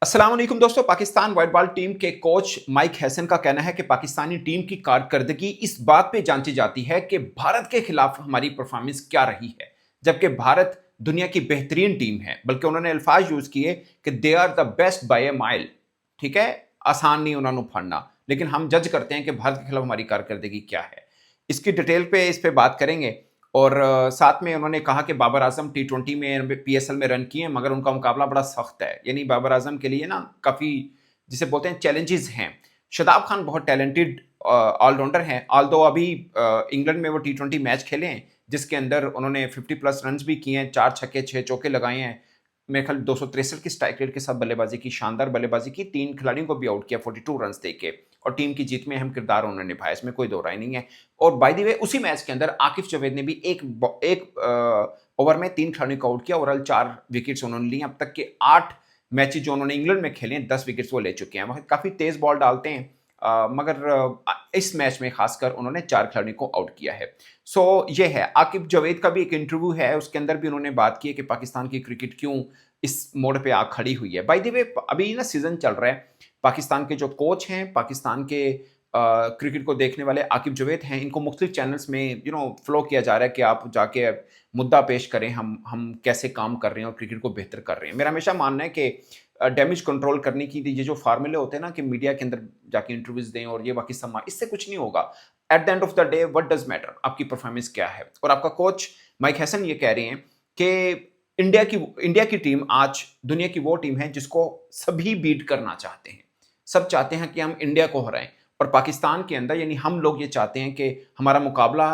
अस्सलाम वालेकुम दोस्तों। पाकिस्तान वाइट बॉल टीम के कोच माइक हैसन का कहना है कि पाकिस्तानी टीम की कारकर्दगी इस बात पे जांची जाती है कि भारत के खिलाफ हमारी परफॉर्मेंस क्या रही है। जबकि भारत दुनिया की बेहतरीन टीम है, बल्कि उन्होंने अल्फाज यूज किए कि they are the best by a mile. ठीक है, आसान नहीं उन्होंने पढ़ना, लेकिन हम जज करते हैं कि भारत के खिलाफ हमारी कारकर्दगी क्या है। इसकी डिटेल पे इस पे बात करेंगे। और साथ में उन्होंने कहा कि बाबर आजम टी20 में पीएसएल में रन किए, मगर उनका मुकाबला बड़ा सख्त है। यानी बाबर आजम के लिए ना काफ़ी, जिसे बोलते हैं, चैलेंजेस हैं। शदाब खान बहुत टैलेंटेड ऑलराउंडर हैं, ऑल्दो अभी इंग्लैंड में वो टी20 मैच खेले हैं जिसके अंदर उन्होंने 50+ रन भी किए हैं, 4 छक्के 6 चौके लगाए हैं। मेरे ख्याल 263 की स्ट्राइक रेट के साथ बल्लेबाजी की, शानदार बल्लेबाजी की, 3 खिलाड़ियों को भी आउट किया 42 रन दे के, और टीम की जीत में अहम किरदार उन्होंने निभाया, इसमें कोई दो राय नहीं है। और बाय द वे उसी मैच के अंदर आकिफ जवेद ने भी एक ओवर में 3 खिलाड़ियों को आउट किया। ओवरऑल 4 विकेट्स उन्होंने लिए। अब तक के 8 मैचेस जो उन्होंने इंग्लैंड में खेले हैं, 10 विकेट्स वो ले चुके हैं। वह काफी तेज बॉल डालते हैं, मगर इस मैच में खासकर उन्होंने 4 खिलाड़ियों को आउट किया है। सो ये है। आकिब जवेद का भी एक इंटरव्यू है, उसके अंदर भी उन्होंने बात की है कि पाकिस्तान की क्रिकेट क्यों इस मोड़ पे आ खड़ी हुई है। बाय द वे अभी ना सीजन चल रहा है, पाकिस्तान के जो कोच हैं, पाकिस्तान के क्रिकेट को देखने वाले आकिब जवेद हैं, इनको मुख्तलिफ चैनल्स में फ्लो किया जा रहा है कि आप जाके मुद्दा पेश करें, हम कैसे काम कर रहे हैं और क्रिकेट को बेहतर कर रहे हैं। मेरा हमेशा मानना है कि डैमेज कंट्रोल करने की ये जो फार्मूले होते हैं ना, कि मीडिया के अंदर जाके इंटरव्यूज दें और ये बाकी सम्मान, इससे कुछ नहीं होगा। Eight the end of the day what does matter, आपकी परफॉर्मेंस क्या है। और आपका कोच माइक हैसन ये कह रहे हैं कि इंडिया की टीम आज दुनिया की वो टीम है जिसको सभी बीट करना चाहते हैं। सब चाहते हैं कि हम इंडिया को हराएं, और पाकिस्तान के अंदर यानी हम लोग ये चाहते हैं कि हमारा मुकाबला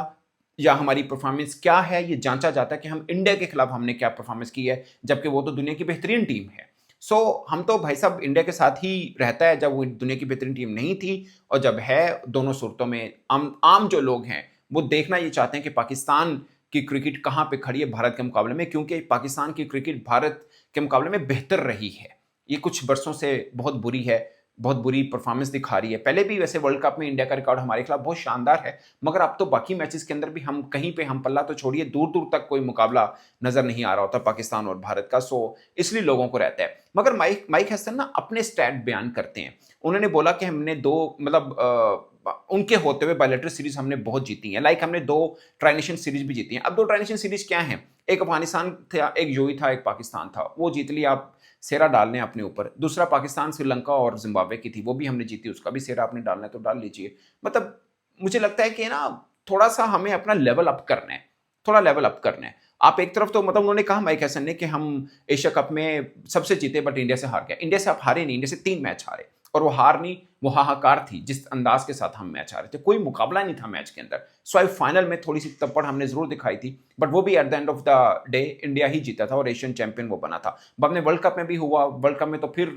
या हमारी परफॉर्मेंस क्या है, ये जांचा जाता है कि हम इंडिया के खिलाफ हमने क्या परफॉर्मेंस की है, जबकि वो तो दुनिया की बेहतरीन टीम है। सो हम तो भाई साहब इंडिया के साथ ही रहता है, जब वो दुनिया की बेहतरीन टीम नहीं थी और जब है। दोनों सूरतों में आम जो लोग हैं वो देखना ये चाहते हैं कि पाकिस्तान की क्रिकेट कहाँ पे खड़ी है भारत के मुकाबले में, क्योंकि पाकिस्तान की क्रिकेट भारत के मुकाबले में बेहतर रही है। ये कुछ बरसों से बहुत बुरी है, बहुत बुरी परफॉर्मेंस दिखा रही है। पहले भी वैसे वर्ल्ड कप में इंडिया का रिकॉर्ड हमारे खिलाफ बहुत शानदार है, मगर अब तो बाकी मैचेस के अंदर भी हम कहीं पे, हम पल्ला तो छोड़िए, दूर दूर तक कोई मुकाबला नजर नहीं आ रहा होता पाकिस्तान और भारत का। सो इसलिए लोगों को रहता है। मगर माइक हैसन ना अपने स्टैट बयान करते हैं। उन्होंने बोला कि हमने दो, मतलब उनके होते हुए बायलैटरल सीरीज हमने बहुत जीती हैं। लाइक हमने 2 ट्राई नेशन सीरीज भी जीती हैं। अब 2 ट्राई नेशन सीरीज क्या हैं? एक अफगानिस्तान था, एक यूएई था, एक पाकिस्तान था, वो जीत लिया। आप सेरा डाल लें अपने ऊपर। दूसरा पाकिस्तान श्रीलंका और जिम्बाब्वे की थी, वो भी हमने जीती, उसका भी सेरा आपने डालना है तो डाल लीजिए। मतलब मुझे लगता है कि ना, थोड़ा सा हमें अपना लेवल अप करना है, थोड़ा लेवल अप करना है। आप एक तरफ तो, मतलब उन्होंने कहा माइक हैसन ने कि हम एशिया कप में सबसे जीते बट इंडिया से हार गए। इंडिया से आप हारे नहीं, इंडिया से 3 मैच हारे, और वो हार नहीं, वो हाहाकार थी जिस अंदाज के साथ हम मैच हारे थे। कोई मुकाबला नहीं था मैच के अंदर। सो फाइनल में थोड़ी सी तप्पड़ हमने जरूर दिखाई थी, बट वो भी at the end of the day India ही जीता था और एशियन चैंपियन वो बना था। बाद में वर्ल्ड कप में भी हुआ। वर्ल्ड कप में तो फिर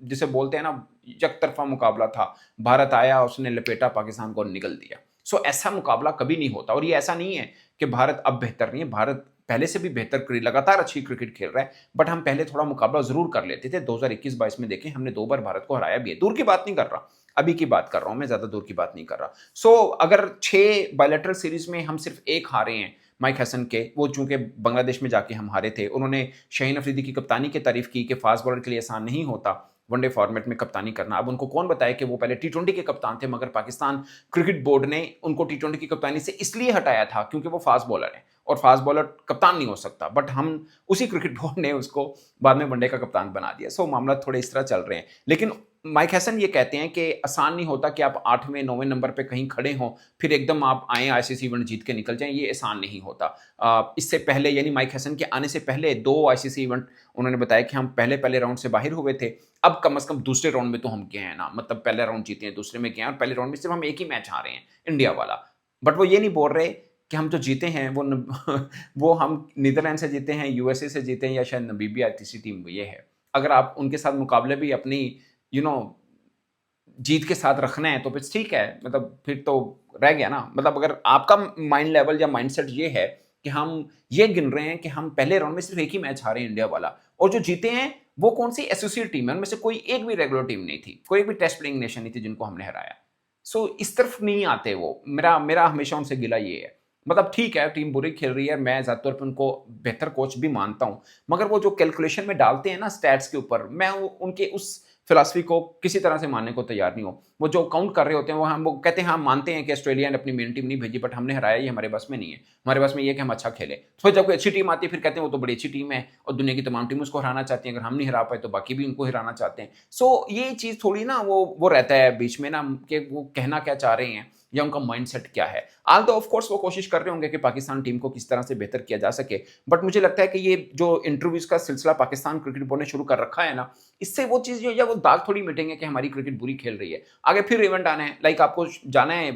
जिसे बोलते हैं ना, एक तरफा मुकाबला था। भारत आया, उसने लपेटा पाकिस्तान को, निकल दिया। सो ऐसा मुकाबला कभी नहीं होता। और ये ऐसा नहीं है कि भारत अब बेहतर नहीं है, भारत पहले से भी बेहतर क्रिकेट, लगातार अच्छी क्रिकेट खेल रहा है, बट हम पहले थोड़ा मुकाबला जरूर कर लेते थे। 2021-22 में देखें, हमने 2 बार भारत को हराया भी है। दूर की बात नहीं कर रहा, अभी की बात कर रहा हूं मैं, ज्यादा दूर की बात नहीं कर रहा। सो अगर 6 बायलैटरल सीरीज में हम सिर्फ 1 हारे हैं माइक हैसन के, वो चूंकि बांग्लादेश में जाके हम हारे थे। उन्होंने शाहीन अफरीदी की कप्तानी की तारीफ की कि फास्ट बॉलर के लिए आसान नहीं होता वनडे फॉर्मेट में कप्तानी करना। अब उनको कौन बताया कि वो पहले टी20 के कप्तान थे, मगर पाकिस्तान क्रिकेट बोर्ड ने उनको टी20 की कप्तानी से इसलिए हटाया था क्योंकि वो फास्ट बॉलर है, और फास्ट बॉलर कप्तान नहीं हो सकता। बट हम, उसी क्रिकेट बोर्ड ने उसको बाद में वनडे का कप्तान बना दिया। सो मामला थोड़े इस तरह चल रहे हैं। लेकिन माइक हैसन ये कहते हैं कि आसान नहीं होता कि आप 8वें 9वें नंबर पे कहीं खड़े हों, फिर एकदम आप आए आईसीसी इवेंट जीत के निकल जाएं, ये आसान नहीं होता। इससे पहले, यानी माइक हैसन के आने से पहले 2 आईसीसी इवेंट उन्होंने बताया कि हम पहले राउंड से बाहर हुए थे। अब कम से कम दूसरे राउंड में तो हम गए हैं ना, मतलब पहले राउंड जीते हैं, दूसरे में गए हैं, और पहले राउंड में सिर्फ हम एक ही मैच हारे हैं, इंडिया वाला। बट वो ये नहीं बोल रहे कि हम जो जीते हैं वो वो हम नीदरलैंड से जीते हैं, यूएसए से जीते हैं, या शायद नमीबिया, तीसरी टीम ये है। अगर आप उनके साथ मुकाबले भी अपनी यू नो जीत के साथ रखना है तो फिर ठीक है, मतलब फिर तो रह गया ना। मतलब अगर आपका माइंड लेवल या माइंडसेट ये है कि हम ये गिन रहे हैं कि हम पहले राउंड में सिर्फ एक ही मैच हारे इंडिया वाला, और जो जीते हैं वो कौन सी एसोसिएट टीम है, उनमें से कोई एक भी रेगुलर टीम नहीं थी, कोई भी टेस्ट प्लेइंग नेशन नहीं थी जिनको हमने हराया। सो इस तरफ नहीं आते वो। मेरा मेरा हमेशा उनसे गिला ये है। मतलब ठीक है, टीम बुरी खेल रही है, मैं ज़्यादातर पे उनको बेहतर कोच भी मानता हूँ, मगर वो जो कैलकुलेशन में डालते हैं ना स्टैट्स के ऊपर, मैं उनके उस फिलॉसफी को किसी तरह से मानने को तैयार नहीं हूँ। वो जो काउंट कर रहे होते हैं, वो कहते हैं, हम मानते हैं कि ऑस्ट्रेलिया ने अपनी मेन टीम नहीं भेजी, बट हमने हराया, ये हमारे बस में नहीं है। हमारे बस में ये है कि हम अच्छा खेलें। तो जब कोई अच्छी टीम आती है, फिर कहते हैं वो तो बड़ी अच्छी टीम है और दुनिया की तमाम टीम उसको हराना चाहती हैं, अगर हम नहीं हरा पाए तो बाकी भी उनको हराना चाहते हैं। सो ये चीज़ थोड़ी ना वो रहता है बीच में ना, कि वो कहना क्या चाह रहे हैं या उनका माइंडसेट क्या है। आल तो ऑफ कोर्स वो कोशिश कर रहे होंगे कि पाकिस्तान टीम को किस तरह से बेहतर किया जा सके, बट मुझे लगता है कि ये जो इंटरव्यूज का सिलसिला पाकिस्तान क्रिकेट बोर्ड ने शुरू कर रखा है ना, इससे वो चीज़ या वो दाग थोड़ी मिटेंगे कि हमारी क्रिकेट बुरी खेल रही है। आगे फिर इवेंट आना है, लाइक आपको जाना है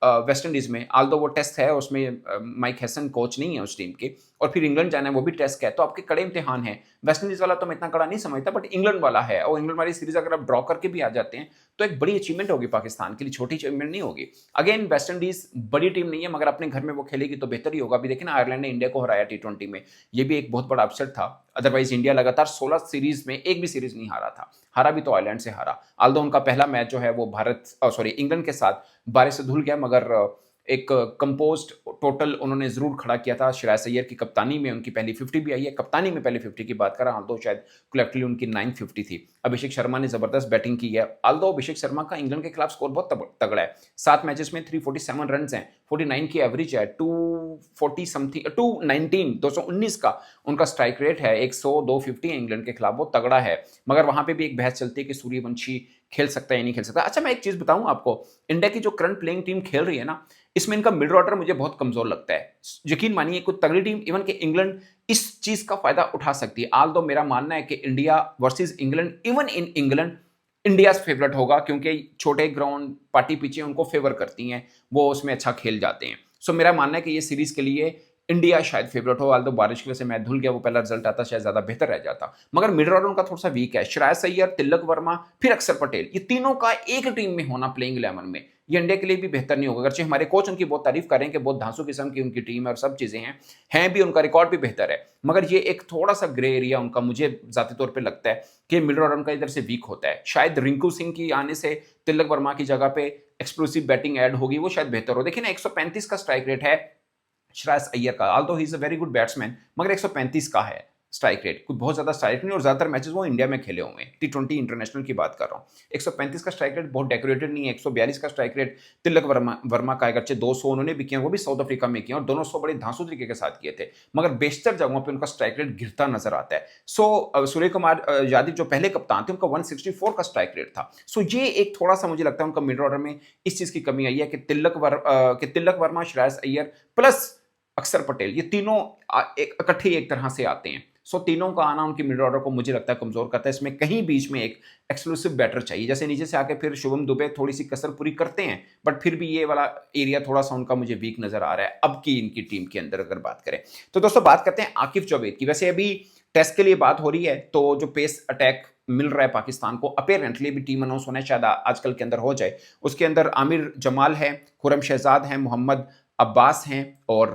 वेस्ट इंडीज में, आल्दो वो टेस्ट है उसमें माइक हैसन कोच नहीं है उस टीम के, और फिर इंग्लैंड जाना है, वो भी टेस्ट है, तो आपके कड़े इम्तिहान है। वेस्ट इंडीज वाला तो मैं इतना कड़ा नहीं समझता, बट इंग्लैंड वाला है, और इंग्लैंड वाली सीरीज अगर आप ड्रॉ करके भी आ जाते हैं तो एक बड़ी अचीवमेंट होगी पाकिस्तान के लिए, छोटी अचीवमेंट नहीं होगी। अगेन वेस्ट इंडीज बड़ी टीम नहीं है, मगर अपने घर में वो खेलेगी तो बेहतर ही होगा। अभी देखिए ना, आयरलैंड ने इंडिया को हराया T20 में, ये भी एक बहुत बड़ा अपसेट था। अदरवाइज इंडिया लगातार 16 सीरीज में एक भी सीरीज नहीं हारा था, हारा भी तो आयरलैंड से हारा। आल्दो उनका पहला मैच जो है वो इंग्लैंड के साथ बारिश से धुल गया, मगर एक कंपोज्ड टोटल उन्होंने जरूर खड़ा किया था। श्रेयस अय्यर की कप्तानी में उनकी पहली 50 भी आई है। कप्तानी में पहली 50 की बात करें, आल्दो शायद कलेक्टिवली उनकी 950 थी। अभिषेक शर्मा ने जबरदस्त बैटिंग की है। आल्दो अभिषेक शर्मा का इंग्लैंड के खिलाफ स्कोर बहुत तगड़ा है, 7 मैचेस में 347 रन हैं, 49 की एवरेज है, 240 समथिंग 219 219 का उनका स्ट्राइक रेट है, 100 250 है इंग्लैंड के खिलाफ, वो तगड़ा है। मगर वहां पे भी एक बहस चलती है कि सूर्यवंशी खेल सकता है या नहीं खेल सकता। अच्छा, मैं एक चीज बताऊं आपको, इंडिया की जो करंट प्लेइंग टीम खेल रही है ना, इसमें इनका मिड ऑर्डर मुझे बहुत कमजोर लगता है। यकीन मानिए, कोई तगड़ी टीम इवन के इंग्लैंड इस चीज का फायदा उठा सकती है। आल दो मेरा मानना है कि India versus England, even in England, India favourite होगा, क्योंकि छोटे ग्राउंड पार्टी पिचें उनको फेवर करती हैं, वो उसमें अच्छा खेल जाते हैं। सो मेरा मानना है कि ये सीरीज के लिए इंडिया शायद फेवरेट हो। तो बारिश की वजह से मैच धुल गया, वो पहला रिजल्ट आता शायद ज्यादा बेहतर रह जाता, मगर मिडल ऑर्डर उनका थोड़ा सा वीक है। श्रेयस अय्यर, तिलक वर्मा, फिर अक्षर पटेल, ये तीनों का एक टीम में होना प्लेइंग 11 में, ये इंडिया के लिए भी बेहतर नहीं होगा। अगरचे हमारे कोच उनकी बहुत तारीफ करें कि बहुत धांसू किस्म की उनकी टीम है और सब चीजें हैं भी, उनका रिकॉर्ड भी बेहतर है, मगर ये एक थोड़ा सा ग्रे एरिया उनका मुझे जाती तौर पे लगता है कि मिडल ऑर्डर उनका इधर से वीक होता है। शायद रिंकू सिंह की आने से तिलक वर्मा की जगह पे एक्सप्लोसिव बैटिंग ऐड होगी, वो शायद बेहतर हो। देखिए ना, 135 का स्ट्राइक रेट है श्रेयस अय्यर का, Aldous he is a very good batsman, मगर 135 का है स्ट्राइक रेट, कुछ बहुत ज्यादा स्ट्राइक नहीं, और ज्यादातर मैचेस वो इंडिया में खेले हुए हैं, T20 इंटरनेशनल की बात कर रहा हूँ। 135 का स्ट्राइक रेट बहुत डेकोरेटेड नहीं है। 142 का स्ट्राइक रेट तिलक वर्मा का, अगरचे 200 उन्होंने भी किया, वो भी साउथ अफ्रीका में किया, और दोनों 100 बड़े धांसू तरीके के साथ किए थे, मगर बेशतर जगहों पर उनका स्ट्राइक रेट गिरता नजर आता है। सो सूर्य कुमार यादव जो पहले कप्तान थे, उनका 164 का स्ट्राइक रेट था। सो ये एक थोड़ा सा मुझे लगता है उनका मिडल ऑर्डर में इस चीज की कमी आई है कि तिलक वर्मा, श्रेयस अय्यर प्लस अक्षर पटेल, ये तीनों इकट्ठे एक तरह से आते हैं। सो तीनों का आना उनकी मिडल ऑर्डर को मुझे लगता है कमजोर करता है। इसमें कहीं बीच में एक एक्सक्लूसिव बैटर चाहिए, जैसे नीचे से आके फिर शुभम दुबे थोड़ी सी कसर पूरी करते हैं, बट फिर भी ये वाला एरिया थोड़ा सा उनका मुझे वीक नजर आ रहा है अब की इनकी टीम के अंदर अगर बात करें तो। दोस्तों, बात करते हैं आकिब जावेद की। वैसे अभी टेस्ट के लिए बात हो रही है, तो जो पेस अटैक मिल रहा है पाकिस्तान को, अपेरेंटली भी टीम अनाउंस होना शायद आजकल के अंदर हो जाए। उसके अंदर आमिर जमाल है, खुरम शहजाद है, मोहम्मद अब्बास हैं, और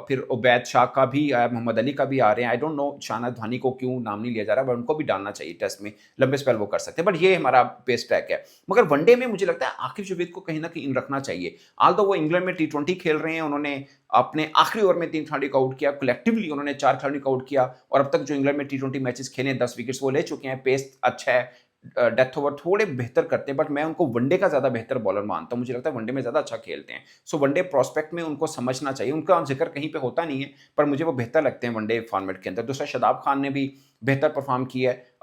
फिर उबैद शाह का भी, मोहम्मद अली का भी आ रहे हैं। आई डोंट नो शाहनाज धानी को क्यों नाम नहीं लिया जा रहा, बट उनको भी डालना चाहिए टेस्ट में, लंबे स्पेल वो कर सकते हैं, बट ये हमारा पेस ट्रैक है। मगर वनडे में मुझे लगता है आकिब जावेद को कहीं ना कहीं रखना चाहिए। आल्दो वो इंग्लैंड में T20 खेल रहे हैं, उन्होंने अपने आखिरी ओवर में 3 खिलाड़ी को आउट किया, कलेक्टिवली उन्होंने 4 खिलाड़ी को आउट किया, और अब तक जो इंग्लैंड में T20 मैचेस खेले 10 विकेट्स वो ले चुके हैं। पेस अच्छा है, डेथ ओवर थोड़े बेहतर करते हैं, बट मैं उनको वनडे का ज्यादा बेहतर बॉलर मानता हूं। मुझे लगता है वनडे में ज्यादा अच्छा खेलते हैं। सो वनडे प्रोस्पेक्ट में उनको समझना चाहिए, उनका जिक्र कहीं पे होता नहीं है, पर मुझे वो बेहतर लगते हैं वनडे फॉर्मेट के अंदर। दूसरा, शादाब खान ने भी बेहतर परफॉर्म किया है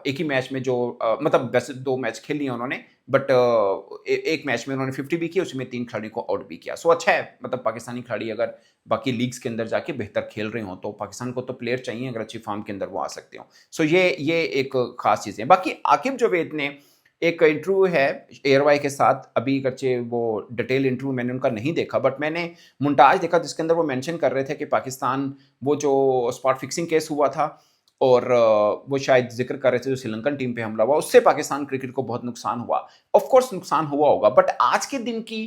एक ही मैच में, जो मतलब वैसे 2 मैच खेल लिए उन्होंने, बट एक मैच में उन्होंने 50 भी किया, उसमें 3 खिलाड़ी को आउट भी किया। सो अच्छा है, मतलब पाकिस्तानी खिलाड़ी अगर बाकी लीग्स के अंदर जाके बेहतर खेल रहे हो तो पाकिस्तान को तो प्लेयर चाहिए, अगर अच्छी फॉर्म के अंदर वो आ सकते हो। सो ये एक खास चीज़ है। बाकी आकिब जावेद ने एक इंटरव्यू है एयरवाई के साथ, अभी करचे वो डिटेल इंटरव्यू मैंने उनका नहीं देखा, बट मैंने मुमताज देखा, जिसके अंदर वो मेंशन कर रहे थे कि पाकिस्तान, वो जो स्पॉट फिक्सिंग केस हुआ था, और वो शायद जिक्र कर रहे थे जो श्रीलंकन टीम पे हमला हुआ, उससे पाकिस्तान क्रिकेट को बहुत नुकसान हुआ। ऑफ कोर्स नुकसान हुआ होगा, बट आज के दिन की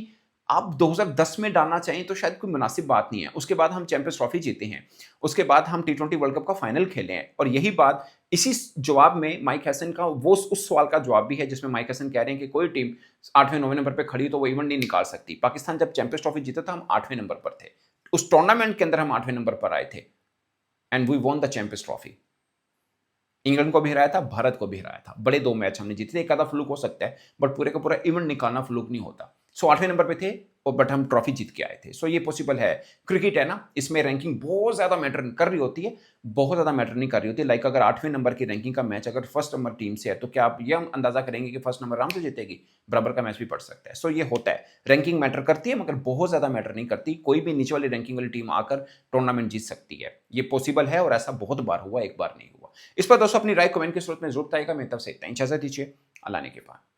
आप 2010 में डालना चाहिए तो शायद कोई मुनासिब बात नहीं है। उसके बाद हम चैंपियंस ट्रॉफी जीते हैं, उसके बाद हम T20 वर्ल्ड कप का फाइनल खेले हैं, और यही बात इसी जवाब में माइक हैसन का वो उस सवाल का जवाब भी है, जिसमें माइक हैसन कह रहे हैं कि कोई टीम 8वें 9वें नंबर पर खड़ी तो वो इवेंट नहीं निकाल सकती। पाकिस्तान जब चैंपियंस ट्रॉफी जीता था, हम 8वें नंबर पर थे, उस टूर्नामेंट के अंदर हम 8वें नंबर पर आए थे and we won the champions trophy. England को भी हराया था, भारत को भी हराया था। बड़े 2 मैच हमने जीते थे। एक आधा फ्लूक हो सकता है, बट पूरे का पूरा इवेंट निकालना फ्लूक नहीं होता। सो 8वें नंबर पे थे और बट हम ट्रॉफी जीत के आए थे। सो ये पॉसिबल है। क्रिकेट है ना, इसमें रैंकिंग बहुत ज्यादा मैटर कर रही होती है, बहुत ज्यादा मैटर नहीं कर रही होती। लाइक अगर 8वें नंबर की रैंकिंग का मैच अगर फर्स्ट नंबर टीम से है, तो क्या आप ये अंदाजा करेंगे कि फर्स्ट नंबर आराम से जीतेगी? बराबर का मैच भी पड़ सकता है। सो ये होता है, रैंकिंग मैटर करती है, मगर बहुत ज्यादा मैटर नहीं करती। कोई भी नीचे वाली रैंकिंग वाली टीम आकर टूर्नामेंट जीत सकती है। ये पॉसिबल है और ऐसा बहुत बार हुआ, एक बार नहीं हुआ। इस पर दोस्तों अपनी राय कमेंट के स्रोत में जरूर बताइएगा। मैं तब से इतना इजाजत दीजिए, अल्लाह ने के पास।